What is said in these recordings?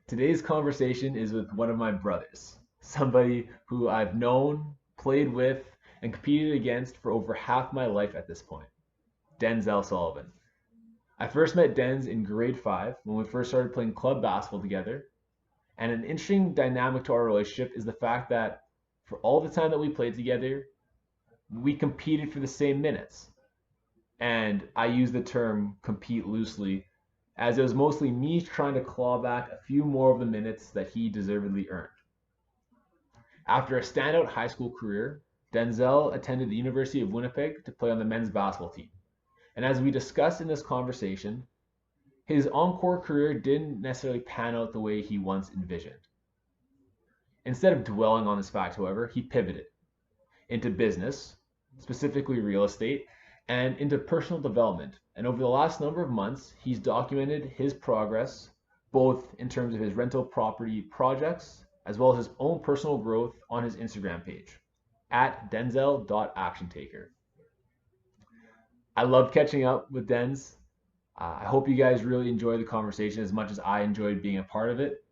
Today's conversation is with one of my brothers, somebody who I've known, played with, and competed against for over half my life at this point, Denzel Soliven. I first met Denz in grade 5 when we first started playing club basketball together. And an interesting dynamic to our relationship is the fact that for all the time that we played together, we competed for the same minutes. And I use the term compete loosely, as it was mostly me trying to claw back a few more of the minutes that he deservedly earned. After a standout high school career, Denzel attended the University of Winnipeg to play on the men's basketball team. And as we discussed in this conversation, his encore career didn't necessarily pan out the way he once envisioned. Instead of dwelling on this fact, however, he pivoted into business, specifically real estate, and into personal development. And over the last number of months, he's documented his progress, both in terms of his rental property projects, as well as his own personal growth on his Instagram page at denzel.actiontaker. I loved catching up with Denz. I hope you guys really enjoyed the conversation as much as I enjoyed being a part of it.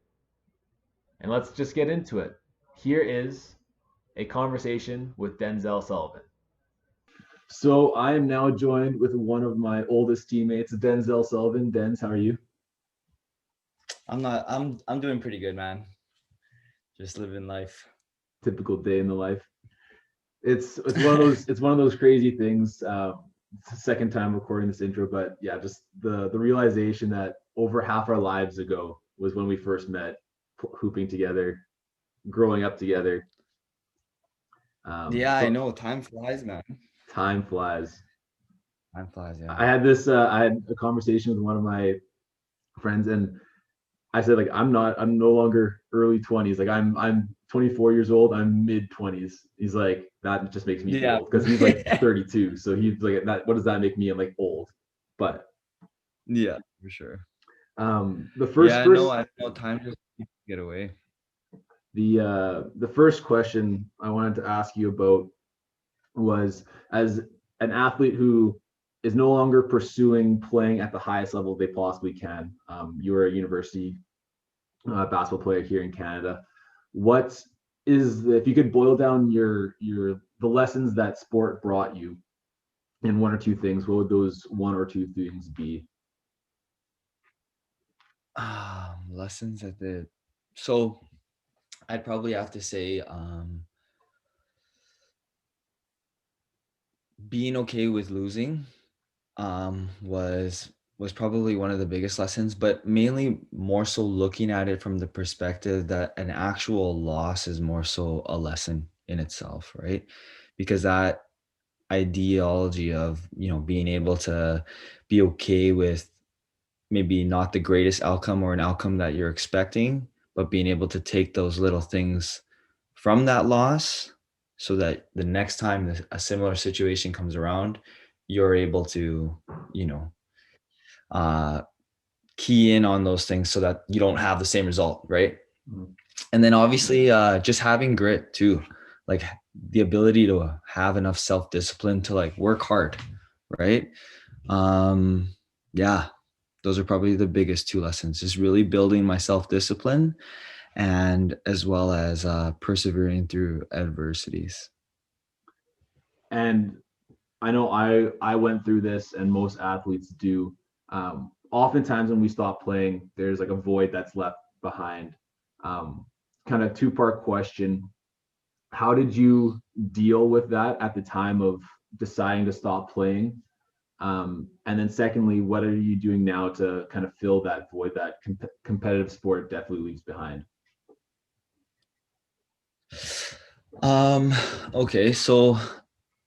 And let's just get into it. Here is a conversation with Denzel Soliven. So I am now joined with one of my oldest teammates, Denzel Soliven. Denz, how are you? I'm doing pretty good, man. Just living life. Typical day in the life. It's one of those crazy things. It's the second time recording this intro, but yeah, just the realization that over half our lives ago was when we first met, hooping together, growing up together. Yeah, I know. Time flies, man. Time flies. Time flies, yeah. I had a conversation with one of my friends, and I said, like, I'm no longer early 20s. Like, I'm 24 years old. I'm mid 20s. He's like, that just makes me Yeah. old, because he's like 32. So he's like, that. What does that make me? I'm like old, but Yeah, for sure. the first Yeah, first no, I know time just get away. the first question I wanted to ask you about was, as an athlete who is no longer pursuing playing at the highest level they possibly can. You are a university basketball player here in Canada. What is if you could boil down the lessons that sport brought you in one or two things? What would those one or two things be? Lessons at the so I'd probably have to say being okay with losing was probably one of the biggest lessons, but mainly more so looking at it from the perspective that an actual loss is more so a lesson in itself, right? Because that ideology of being able to be okay with maybe not the greatest outcome or an outcome that you're expecting, but being able to take those little things from that loss so that the next time a similar situation comes around, you're able to you know uh key in on those things so that you don't have the same result, right? Mm-hmm. And then obviously just having grit too, like the ability to have enough self-discipline to like work hard, right? um yeah, those are probably the biggest two lessons, just really building my self-discipline and as well as persevering through adversities. And I know I went through this, and most athletes do. Oftentimes, when we stop playing, there's like a void that's left behind. Um, Kind of two-part question: how did you deal with that at the time of deciding to stop playing? And then, secondly, what are you doing now to kind of fill that void that competitive sport definitely leaves behind? um okay, so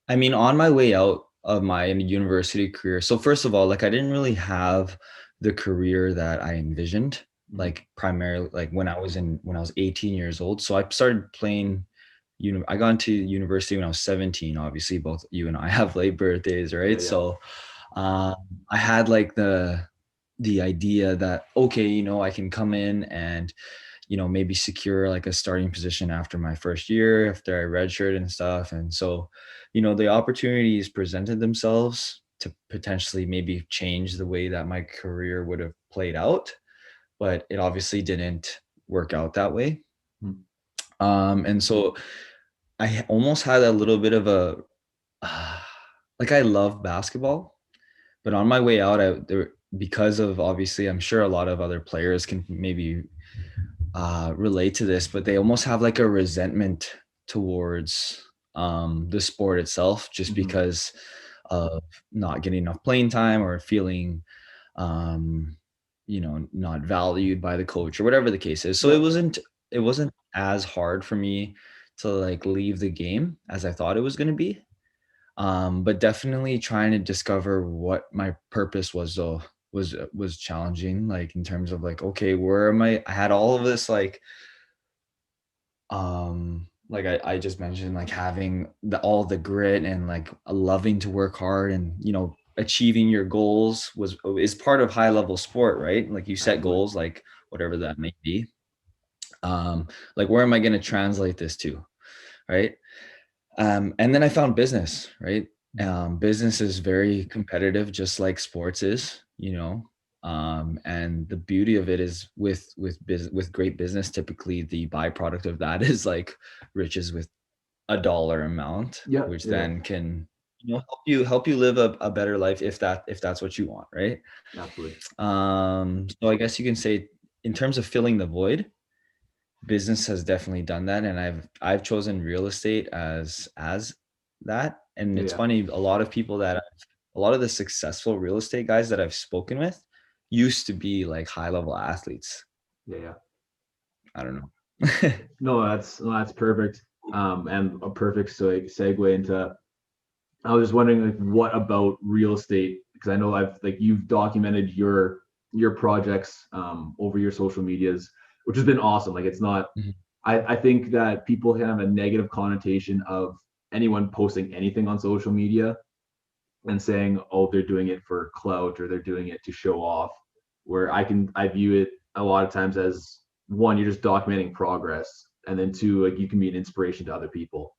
I mean, on my way out of my university career, so first of all, like I didn't really have the career that I envisioned, like primarily like when I was 18 years old. So I started playing, I got into university when I was 17. Obviously, both you and I have late birthdays, Yeah, right? yeah. So um, I had like the idea that, okay, I can come in and maybe secure like a starting position after my first year, after I redshirt and stuff. And so, the opportunities presented themselves to potentially maybe change the way that my career would have played out. but it obviously didn't work out that way. Mhm. And so I almost had a little bit of a like, I love basketball, but on my way out, because of, obviously, I'm sure a lot of other players can maybe relate to this, but they almost have like a resentment towards the sport itself, just Mhm. because of not getting enough playing time, or feeling um, not valued by the coach, or whatever the case is. So Yep. it wasn't as hard for me to like leave the game as I thought it was going to be. But definitely trying to discover what my purpose was, though, was challenging, like, in terms of like, okay, where am I had all of this, like I just mentioned, like having all the grit, and like loving to work hard, and achieving your goals is part of high level sport, right? Like, you set Absolutely. goals, like whatever that may be. Like, where am I going to translate this to, right? And then I found business, right? Business is very competitive, just like sports is, and the beauty of it is, with great business, typically the byproduct of that is like riches with a dollar amount, Yep. which Yeah. then can help you live a better life, if that's what you want, right? Absolutely. So I guess you can say, in terms of filling the void, business has definitely done that, and I've chosen real estate as that. And Yeah. it's Yeah. funny, a lot of the successful real estate guys that I've spoken with used to be like high level athletes. Yeah. Yeah. I don't know. No, that's perfect. And a perfect segue into. I was just wondering, like, what about real estate? Because I know you've documented your projects over your social medias, which has been awesome. Like, it's not. Mhm. I think that people have a negative connotation of anyone posting anything on social media and saying, oh, they're doing it for clout or they're doing it to show off. Where I view it a lot of times as, one, you're just documenting progress, and then two, like, you can be an inspiration to other people.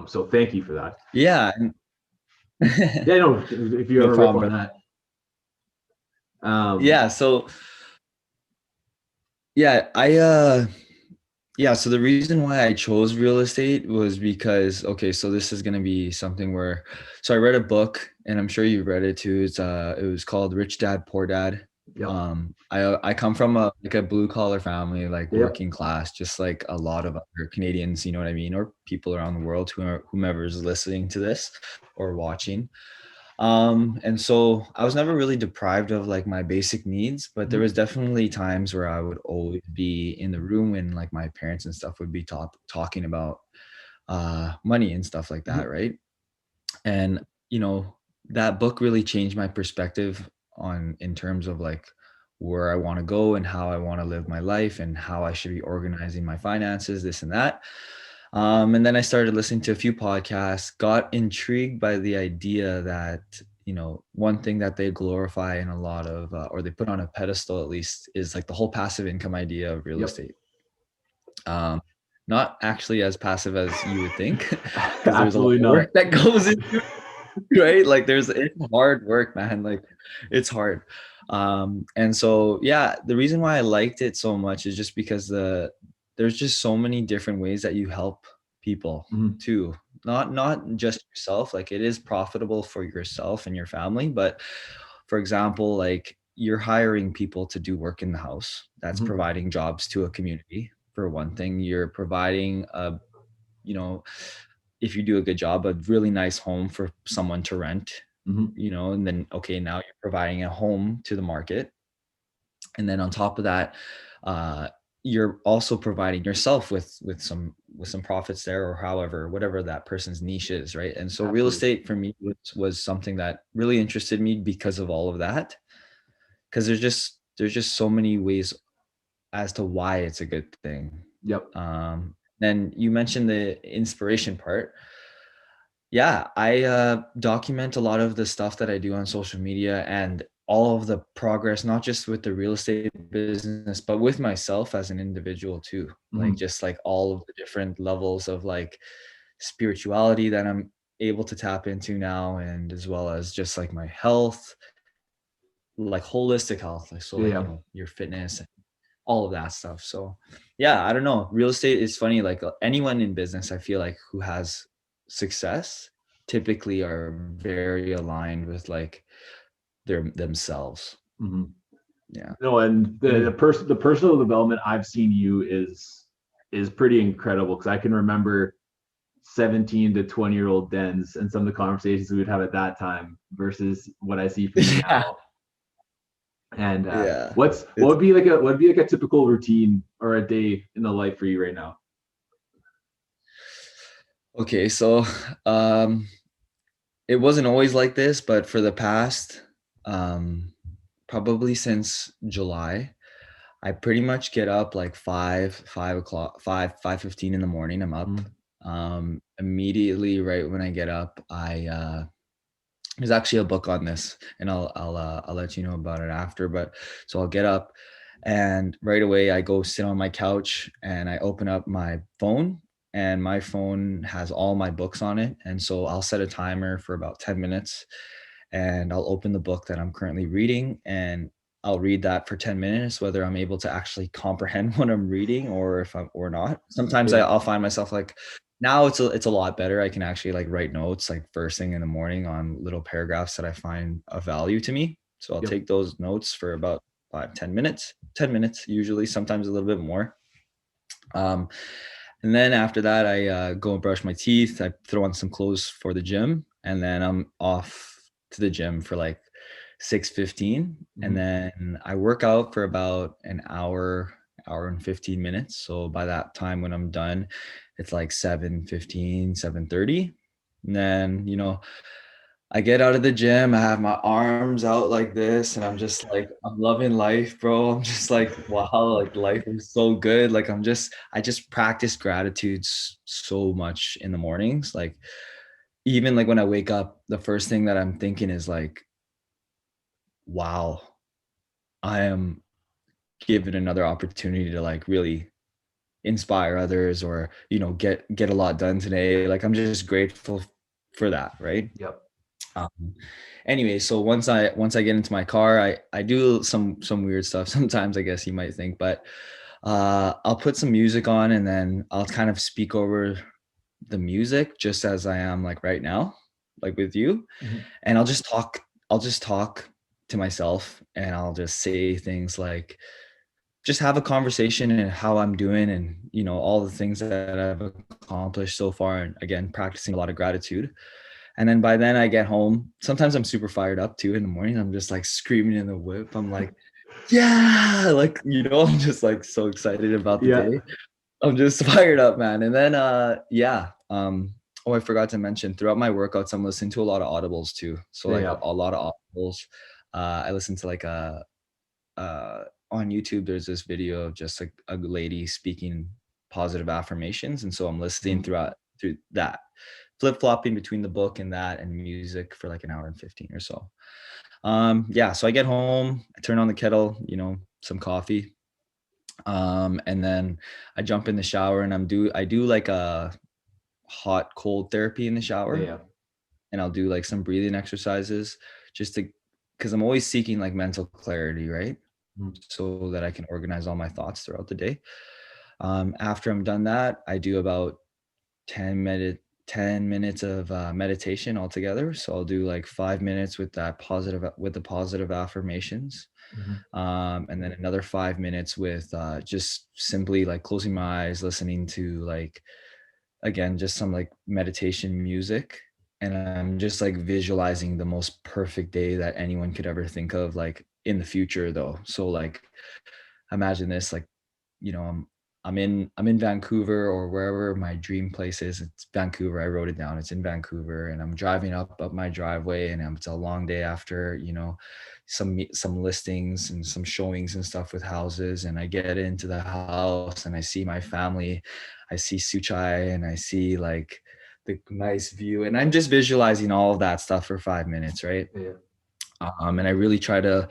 So thank you for that. Yeah. Yeah, no, if you No ever rip problem, on bro. that. Um, Yeah. So yeah, so the reason why I chose real estate was because, okay, so this is gonna be something where, so I read a book, and I'm sure you read it too. It was called Rich Dad Poor Dad. yep, I come from a blue collar family, like yep, working class, just like a lot of other Canadians, you know what I mean, or people around the world, whomever is listening to this or watching. And so I was never really deprived of like my basic needs, but there was mhm, definitely times where I would always be in the room when like my parents and stuff would be talking about money and stuff like that, mhm, right? And that book really changed my perspective on in terms of like where I want to go, and how I want to live my life, and how I should be organizing my finances, this and that. And then I started listening to a few podcasts, got intrigued by the idea that, one thing that they glorify in a lot of, or they put on a pedestal at least, is like the whole passive income idea of real yep. estate. Um, Not actually as passive as you would think, because there's a lot Absolutely of not. work that goes into it, right? Like, it's hard work, man. Like, it's hard. And so, yeah, the reason why I liked it so much is just because there's just so many different ways that you help people Mhm, too. Not just yourself. Like, it is profitable for yourself and your family, but for example, like, you're hiring people to do work in the house. That's mhm, providing jobs to a community. For one thing, you're providing you know, if you do a good job, a really nice home for someone to rent, mhm, and then, okay, now you're providing a home to the market. And then on top of that, uh, you're also providing yourself with some profits there, or however, whatever that person's niche is, right? And so real absolutely. estate for me was something that really interested me because of all of that. Because there's just so many ways as to why it's a good thing. Yep. Then you mentioned the inspiration part. Yeah, I document a lot of the stuff that I do on social media, and all of the progress, not just with the real estate business, but with myself as an individual too. Like, Mhm, just like all of the different levels of like spirituality that I'm able to tap into now, and as well as just like my health, like holistic health. Like, so like, Yeah. your fitness, all of that stuff. So yeah, I don't know. Real estate is funny. Like anyone in business, I feel like who has success typically are very aligned with like themselves. Mm-hmm. Yeah. No, and And the personal development I've seen you is pretty incredible because I can remember 17 to 20-year-old Dens and some of the conversations we would have at that time versus what I see from you yeah, now. And yeah. what It's would be like a typical routine or a day in the life for you right now? okay. So um it wasn't always like this, but for the past um probably since July, I pretty much get up like 5 o'clock, 5:15 in the morning. I'm up. Mm, Immediately right when I get up, there's actually a book on this, and I'll let you know about it after. But so I'll get up, and right away I go sit on my couch and I open up my phone, and my phone has all my books on it. And so I'll set a timer for about 10 minutes, and I'll open the book that I'm currently reading, and I'll read that for 10 minutes, whether I'm able to actually comprehend what I'm reading or if I'm or not. Sometimes yeah. I'll find myself like now it's a lot better. I can actually like write notes like first thing in the morning on little paragraphs that I find of value to me. So I'll Yep. take those notes for about 10 minutes usually, sometimes a little bit more. Um, and then after that, I go and brush my teeth. I throw on some clothes for the gym, and then I'm off to the gym for like 6:15, and Mm-hmm. then I work out for about an hour, hour and 15 minutes. So by that time when I'm done, it's like 7:15, 7:30. And then, I get out of the gym, I have my arms out like this, and I'm just like, I'm loving life, bro. I'm just like, wow, like life is so good. Like I just practice gratitude so much in the mornings. Like even like when I wake up, the first thing that I'm thinking is like, wow, I am given another opportunity to like really inspire others or, get a lot done today. Like I'm just grateful for that, right? Yep. Um, anyway, so once I get into my car, I do some weird stuff sometimes, I guess you might think, but I'll put some music on and then I'll kind of speak over the music just as I am like right now, like with you, Mm-hmm. and I'll just talk to myself and I'll just say things like just have a conversation and how I'm doing and all the things that I've accomplished so far, and again practicing a lot of gratitude. And then by then I get home. Sometimes I'm super fired up too in the morning. I'm just like screaming in the whip. I'm like, yeah, like, I'm just like so excited about the Yeah. day. I'm just fired up, man. And then yeah. Oh, I forgot to mention throughout my workouts, I'm listening to a lot of audibles too. So like Yeah. a lot of audibles. I listen to like on YouTube, there's this video of just like a lady speaking positive affirmations. And so I'm listening Mm-hmm. through that, flip-flopping between the book and that and music for like an hour and 15 or so. Yeah, so I get home, I turn on the kettle, some coffee. And then I jump in the shower and I do like a hot cold therapy in the shower, Yeah. and I'll do like some breathing exercises just to because I'm always seeking like mental clarity, right? Mm-hmm. So that I can organize all my thoughts throughout the day. After I'm done that, I do about 10 minutes of meditation altogether. So I'll do like 5 minutes with the positive affirmations, Mm-hmm. and then another 5 minutes with just simply like closing my eyes, listening to like again just some like meditation music, and I'm just like visualizing the most perfect day that anyone could ever think of, like in the future though. So like imagine this, like I'm in Vancouver or wherever my dream place is. It's Vancouver. I wrote it down. It's in Vancouver, and I'm driving up my driveway, and it's a long day after some listings and some showings and stuff with houses. And I get into the house and I see my family. I see Suchai and I see like the nice view, and I'm just visualizing all of that stuff for 5 minutes, right? Yeah. And I really try to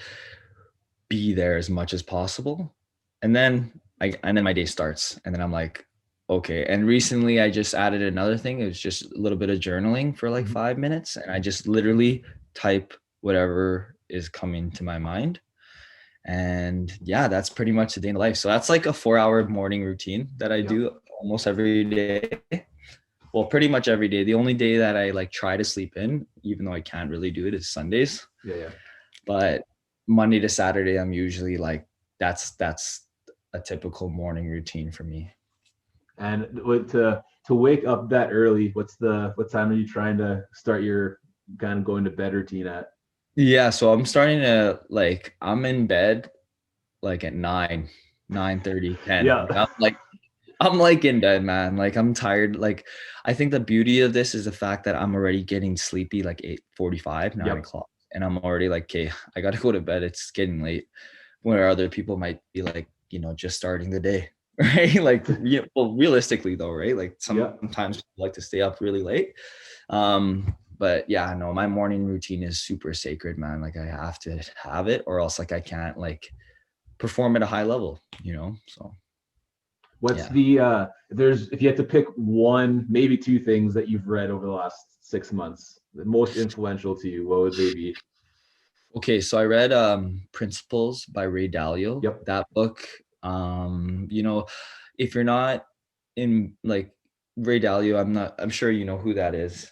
be there as much as possible. And then my day starts, and then I'm like, okay. And recently I just added another thing. It was just a little bit of journaling for like Mm-hmm. 5 minutes, and I just literally type whatever is coming to my mind. And yeah, that's pretty much the day in the life. So that's like a 4-hour morning routine that I do almost every day. Well, pretty much every day. The only day that I like try to sleep in, even though I can't really do it, is Sundays. Yeah. But Monday to Saturday, I'm usually like, that's a typical morning routine for me. And to wake up that early, what time are you trying to start your kind of going to bed routine at? Yeah, so I'm starting to like, I'm in bed like at 9:30, 10. Yeah. I'm like in bed, man. Like I'm tired. Like I think the beauty of this is the fact that I'm already getting sleepy like 8:45, 9 o'clock. And I'm already like, okay, I gotta go to bed. It's getting late. Where other people might be like, just starting the day. Right. Like, yeah, well, realistically though, right? Like sometimes people like to stay up really late. But yeah, no, my morning routine is super sacred, man. Like I have to have it or else like I can't like perform at a high level, so. What's the if you had to pick one, maybe two things that you've read over the last 6 months, the most influential to you, what would they be? Okay, so I read Principles by Ray Dalio. Yep. That book, if you're not in like Ray Dalio, I'm sure you know who that is.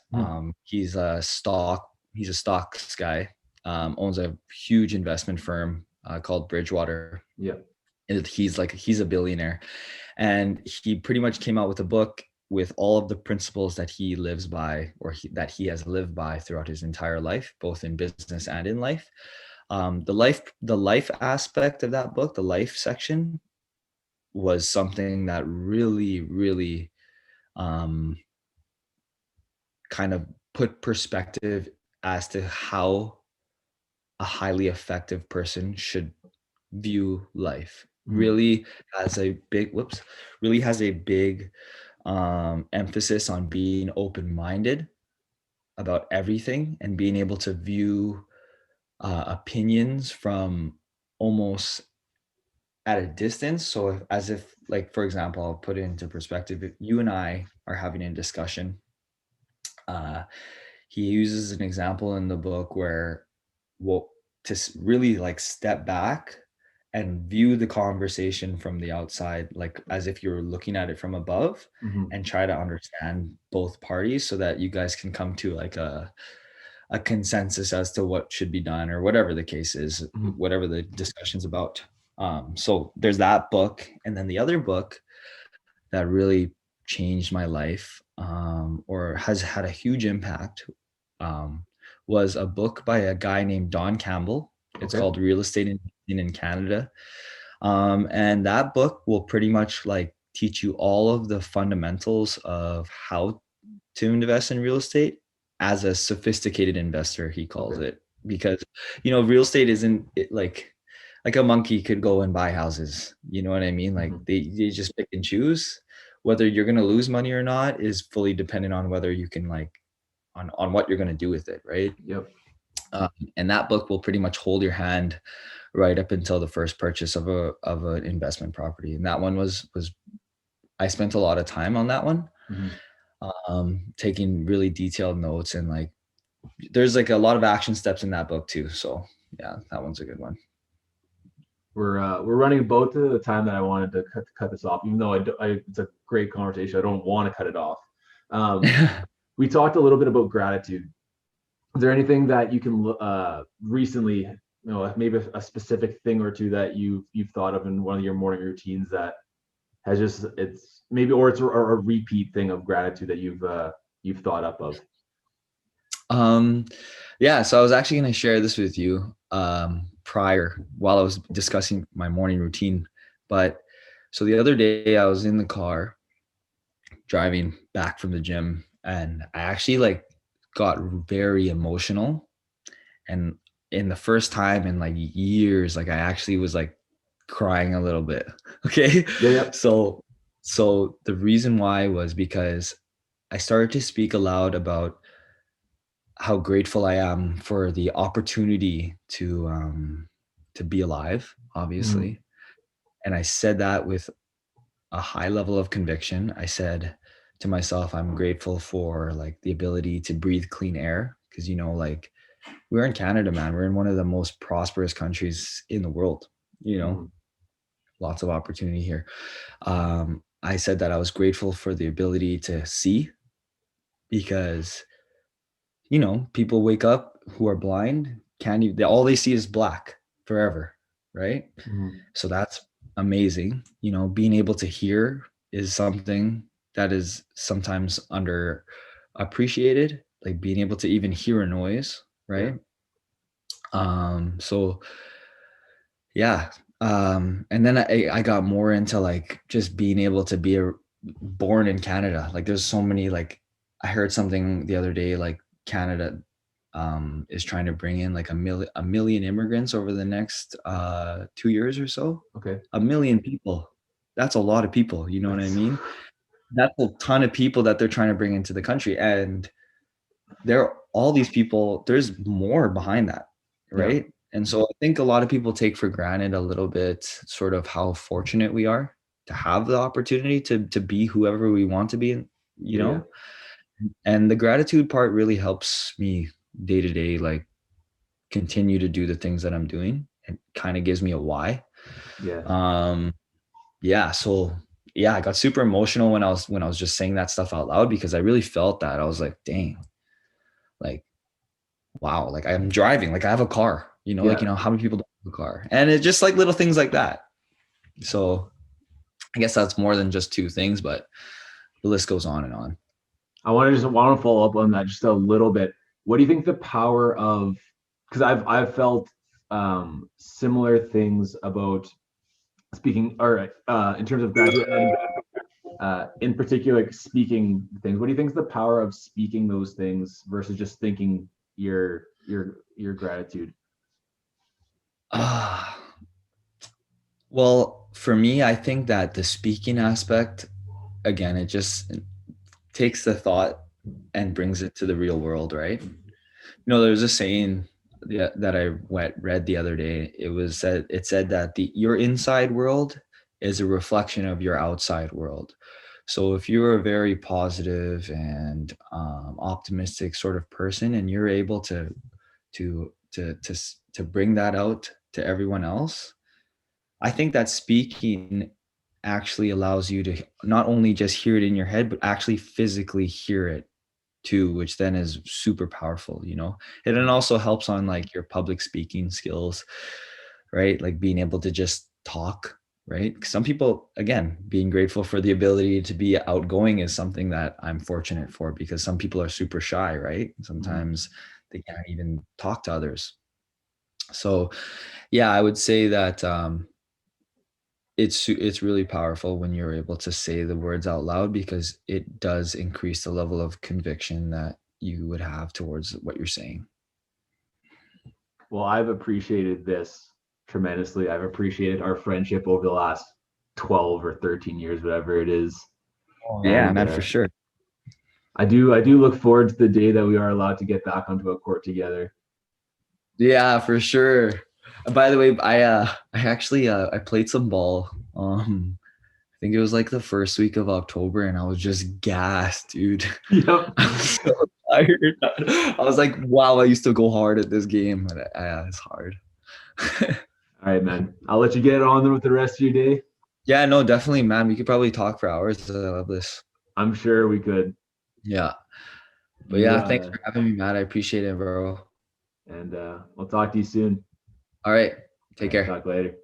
He's a stocks guy, owns a huge investment firm called Bridgewater. Yeah. And he's a billionaire. And he pretty much came out with a book with all of the principles that he lives by, or that he has lived by throughout his entire life, both in business and in life. The life aspect of that book, the life section, was something that really, really kind of put perspective as to how a highly effective person should view life. Really has a big emphasis on being open-minded about everything and being able to view opinions from almost at a distance. So as if, like, for example, I'll put it into perspective. If you and I are having a discussion, he uses an example in the book where, well, to really like step back and view the conversation from the outside, like as if you're looking at it from above, and try to understand both parties so that you guys can come to like a consensus as to what should be done or whatever the case is, whatever the discussion's about. So there's that book. And then the other book that really changed my life, or has had a huge impact, was a book by a guy named Don Campbell. It's called Real Estate in Canada. And that book will pretty much like teach you all of the fundamentals of how to invest in real estate as a sophisticated investor, he calls it, because, real estate isn't like a monkey could go and buy houses. You know what I mean? Like they just pick and choose. Whether you're going to lose money or not is fully dependent on whether you can on what you're going to do with it. Right. Yep. And that book will pretty much hold your hand right up until the first purchase of an investment property. And that one was I spent a lot of time on that one, taking really detailed notes, and like there's like a lot of action steps in that book too. So yeah, that one's a good one. We're running about to the time that I wanted to cut this off, even though it's a great conversation. I don't want to cut it off. We talked a little bit about gratitude. Is there anything that you can recently, maybe a specific thing or two that you've thought of in one of your morning routines that has it's a repeat thing of gratitude that you've thought up of? Yeah, so I was actually going to share this with you prior, while I was discussing my morning routine. But so the other day I was in the car driving back from the gym, and I actually like got very emotional. And in the first time in like years, like I actually was like crying a little bit. Okay. Yeah. So the reason why was because I started to speak aloud about how grateful I am for the opportunity to be alive, obviously. And I said that with a high level of conviction. I said to myself, I'm grateful for like the ability to breathe clean air, because like we're in Canada, man. We're in one of the most prosperous countries in the world, you know, Mm, lots of opportunity here. I said that I was grateful for the ability to see because, you know, people wake up who are blind, can't even, all they see is black forever, right? mm, So that's amazing. You know, being able to hear is something that is sometimes under appreciated, like being able to even hear a noise, yeah. right? So yeah. And then I got more into like just being able to be born in Canada. Like there's so many, like I heard something the other day, like Canada is trying to bring in like a million immigrants over the next 2 years or so. Okay. A million people. That's a lot of people, you know what I That's mean? That's a ton of people that they're trying to bring into the country. And all these people, there's more behind that, yeah. right? And so I think a lot of people take for granted a little bit sort of how fortunate we are to have the opportunity to be whoever we want to be, you Yeah. Yeah. know? And the gratitude part really helps me day to day, like continue to do the things that I'm doing. It kind of gives me a why. Yeah. Um, yeah, so yeah, I got super emotional when I was just saying that stuff out loud because I really felt that. I was like, dang, like wow, like I'm driving, like I have a car, like, Yeah. how many people don't have a car? And it's just like little things like that. So I guess that's more than just two things, but the list goes on and on. I want to follow up on that just a little bit. What do you think the power of, because I've felt similar things about speaking, or in terms of gratitude, and in particular, like speaking things. What do you think is the power of speaking those things versus just thinking your gratitude? Ah, well, for me, I think that the speaking aspect, again, it just takes the thought and brings it to the real world, right? There's a saying that I read the other day. It said that your inside world is a reflection of your outside world. So if you're a very positive and optimistic sort of person, and you're able to bring that out to everyone else, I think that speaking actually allows you to not only just hear it in your head, but actually physically hear it too, which then is super powerful. And it also helps on like your public speaking skills, right? Like being able to just talk, right? 'Cause some people, again, being grateful for the ability to be outgoing is something that I'm fortunate for, because some people are super shy, right? Mhm. Sometimes they can't even talk to others. So yeah, I would say that it's really powerful when you're able to say the words out loud, because it does increase the level of conviction that you would have towards what you're saying. Well, I've appreciated this tremendously. I've appreciated our friendship over the last 12 or 13 years, whatever it is. Oh yeah, And man, for sure. I do look forward to the day that we are allowed to get back onto a court together. Yeah, for sure. By the way, I actually I played some ball. I think it was like the first week of October, and I was just gassed, dude. Yep. I was so tired. I was like, wow, I used to go hard at this game, but it's hard. All right, man. I'll let you get on with the rest of your day. Yeah, no, definitely, man. We could probably talk for hours. I love this. I'm sure we could. Yeah. But You yeah, thanks for having me, Matt. I appreciate it, bro. and we'll talk to you soon. All right. All Take right, care. talk later.